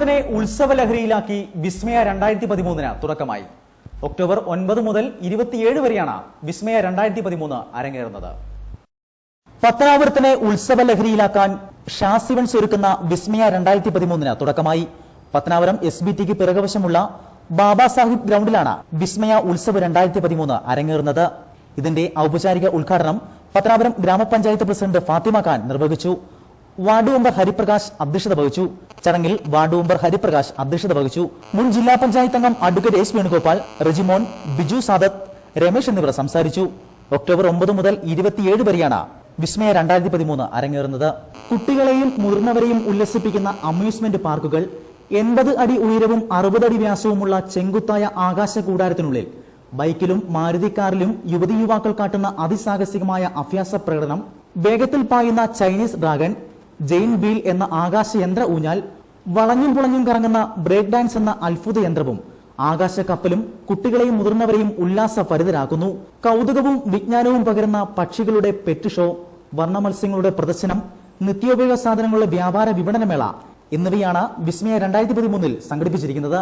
പത്തനാപുരത്തിനെ ഉത്സവലഹരിയിലാക്കി വിസ്മയ 2013 തുടക്കമായി. ഒക്ടോബർ 9 മുതൽ 27 വരെയാണ് വിസ്മയ 2013 അരങ്ങേറുന്നത്. പത്തനാപുരത്തിനെ ഉത്സവലഹരിയിലാക്കാൻ ഷാസിവൻസ് ഒരുക്കുന്ന വിസ്മയ 2013 തുടക്കമായി. പത്തനാപുരം SBTക്ക് പിറകുവശമുള്ള ബാബാ സാഹിബ് ഗ്രൗണ്ടിലാണ് വിസ്മയ ഉത്സവ് 2013 അരങ്ങേറുന്നത്. ഇതിന്റെ ഔപചാരിക ഉദ്ഘാടനം പത്തനാപുരം ഗ്രാമപഞ്ചായത്ത് പ്രസിഡന്റ് ഫാത്തിമ ഖാൻ നിർവഹിച്ചു. വാർഡ് മെമ്പർ ഹരിപ്രകാശ് അധ്യക്ഷത വഹിച്ചു. ചടങ്ങിൽ വാർഡ് മെമ്പർ ഹരിപ്രകാശ് അധ്യക്ഷത വഹിച്ചു. മുൻ ജില്ലാ പഞ്ചായത്ത് അംഗം അഡ്വക്കേറ്റ് എസ് വേണുഗോപാൽ, റെജിമോൻ, ബിജു സാദത്ത്, രമേശ് എന്നിവർ സംസാരിച്ചു. ഒക്ടോബർ 9 മുതൽ 27 വരെയാണ് വിസ്മയ 2013 അരങ്ങേറുന്നത്. കുട്ടികളെയും മുതിർന്നവരെയും ഉല്ലസിപ്പിക്കുന്ന അമ്യൂസ്മെന്റ് പാർക്കുകൾ, 80 അടി ഉയരവും 60 അടി വ്യാസവുമുള്ള ചെങ്കുത്തായ ആകാശ കൂടാരത്തിനുള്ളിൽ ബൈക്കിലും മാരുതി കാറിലും യുവതി യുവാക്കൾ കാട്ടുന്ന അതിസാഹസികമായ അഭ്യാസ പ്രകടനം, വേഗത്തിൽ പായുന്ന ചൈനീസ് ഡ്രാഗൺ, ജെയിൻ വീൽ എന്ന ആകാശയന്ത്ര ഊഞ്ഞാൽ, വളഞ്ഞും പുളഞ്ഞും കറങ്ങുന്ന ബ്രേക്ക് ഡാൻസ് എന്ന അത്ഭുത യന്ത്രവും ആകാശ കപ്പലും കുട്ടികളെയും മുതിർന്നവരെയും ഉല്ലാസഭരിതരാക്കുന്നു. കൗതുകവും വിജ്ഞാനവും പകരുന്ന പക്ഷികളുടെ പെറ്റ് ഷോ, വർണ്ണ മത്സ്യങ്ങളുടെ പ്രദർശനം, നിത്യോപയോഗ സാധനങ്ങളുടെ വ്യാപാര വിപണനമേള എന്നിവയാണ് വിസ്മയ 2013 സംഘടിപ്പിച്ചിരിക്കുന്നത്.